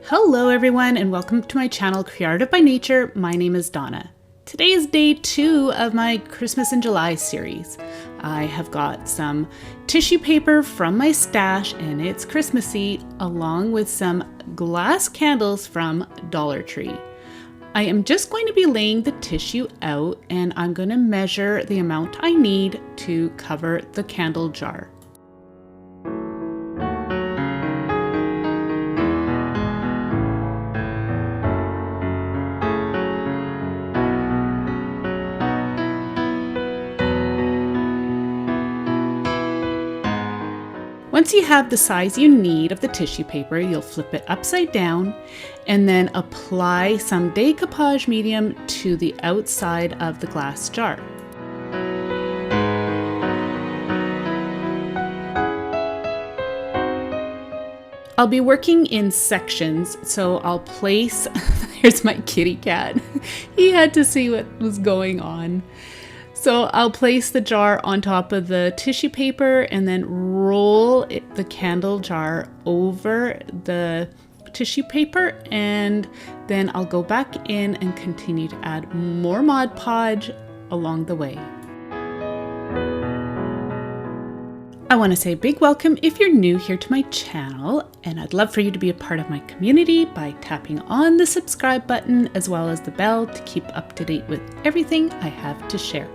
Hello everyone and welcome to my channel Creative by Nature. My name is Donna. Today is day 2 of my Christmas in July series. I have got some tissue paper from my stash and it's Christmassy, along with some glass candles from Dollar Tree. I am just going to be laying the tissue out and I'm going to measure the amount I need to cover the candle jar. Once you have the size you need of the tissue paper, you'll flip it upside down and then apply some decoupage medium to the outside of the glass jar. I'll be working in sections, so I'll place, here's my kitty cat. He had to see what was going on. So I'll place the jar on top of the tissue paper and then roll the candle jar over the tissue paper, and then I'll go back in and continue to add more Mod Podge along the way. I want to say a big welcome if you're new here to my channel, and I'd love for you to be a part of my community by tapping on the subscribe button as well as the bell to keep up to date with everything I have to share.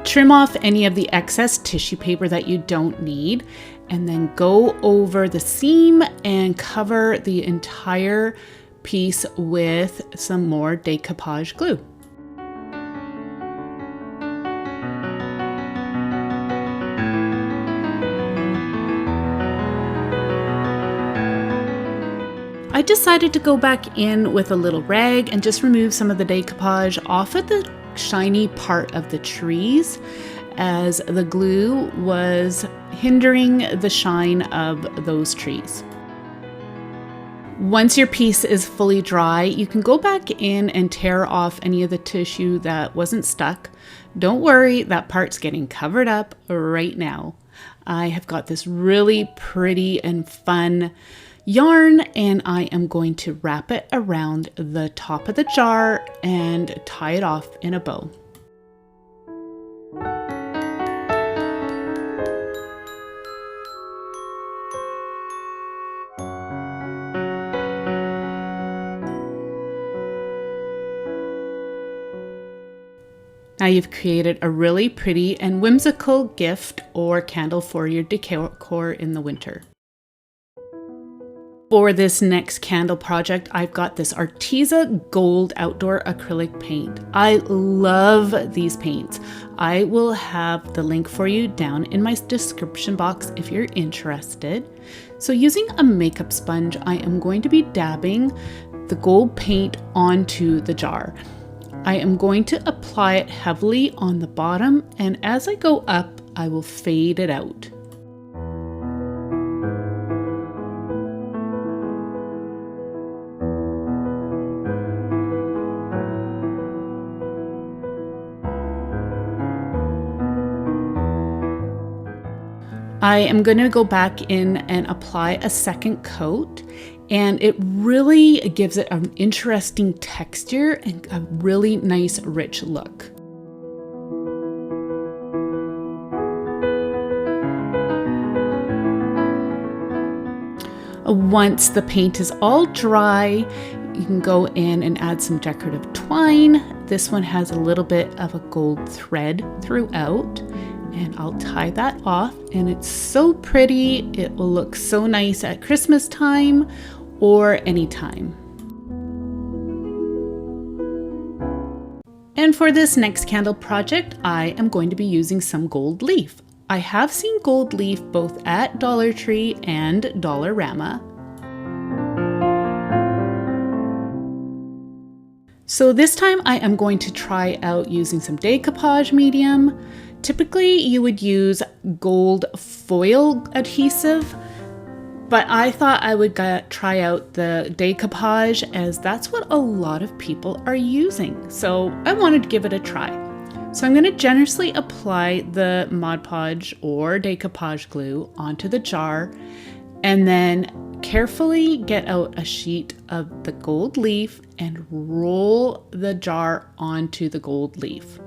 Trim off any of the excess tissue paper that you don't need, and then go over the seam and cover the entire piece with some more decoupage glue. I decided to go back in with a little rag and just remove some of the decoupage off of the shiny part of the trees, as the glue was hindering the shine of those trees. Once your piece is fully dry, you can go back in and tear off any of the tissue that wasn't stuck. Don't worry, that part's getting covered up right now. I have got this really pretty and fun yarn, and I am going to wrap it around the top of the jar and tie it off in a bow. Now you've created a really pretty and whimsical gift or candle for your decor in the winter. For this next candle project, I've got this Arteza Gold Outdoor Acrylic Paint. I love these paints. I will have the link for you down in my description box if you're interested. So using a makeup sponge, I am going to be dabbing the gold paint onto the jar. I am going to apply it heavily on the bottom, and as I go up, I will fade it out. I am going to go back in and apply a second coat, and it really gives it an interesting texture and a really nice rich look. Once the paint is all dry, you can go in and add some decorative twine. This one has a little bit of a gold thread throughout, and I'll tie that off, and it's so pretty. It will look so nice at Christmas time or anytime. And for this next candle project, I am going to be using some gold leaf. I have seen gold leaf both at Dollar Tree and Dollarama. So this time I am going to try out using some decoupage medium. Typically you would use gold foil adhesive, But I thought I would try out the decoupage, as that's what a lot of people are using. So I wanted to give it a try. So I'm going to generously apply the Mod Podge or decoupage glue onto the jar, and then carefully get out a sheet of the gold leaf and roll the jar onto the gold leaf.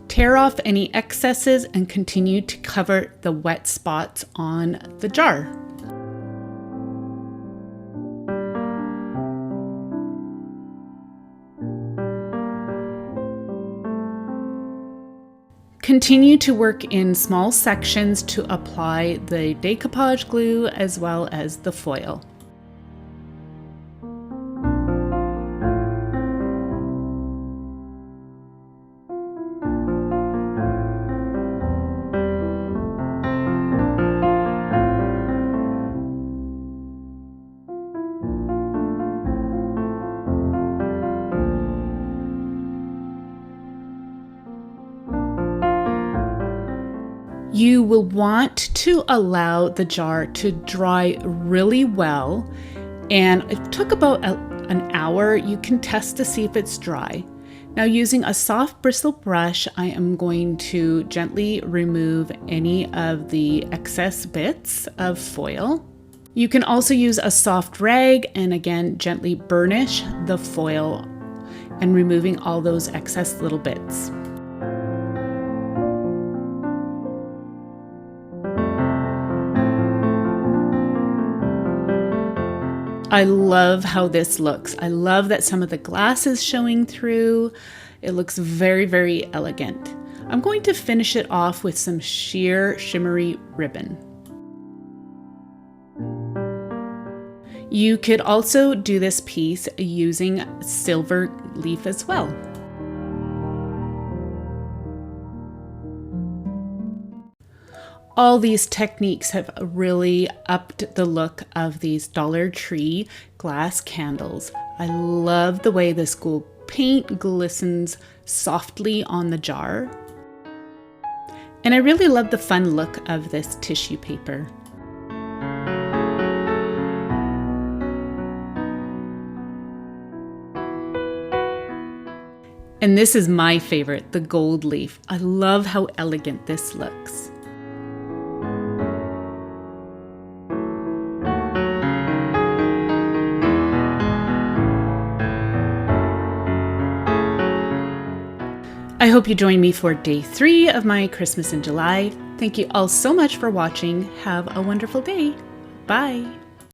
Tear off any excesses and continue to cover the wet spots on the jar. Continue to work in small sections to apply the decoupage glue as well as the foil. You will want to allow the jar to dry really well, and it took about an hour. You can test to see if it's dry. Now, using a soft bristle brush, I am going to gently remove any of the excess bits of foil. You can also use a soft rag and again gently burnish the foil and removing all those excess little bits. I love how this looks. I love that some of the glass is showing through. It looks very, very elegant. I'm going to finish it off with some sheer shimmery ribbon. You could also do this piece using silver leaf as well. All these techniques have really upped the look of these Dollar Tree glass candles. I love the way this gold paint glistens softly on the jar. And I really love the fun look of this tissue paper. And this is my favorite, the gold leaf. I love how elegant this looks. I hope you join me for day 3 of my Christmas in July. Thank you all so much for watching. Have a wonderful day. Bye.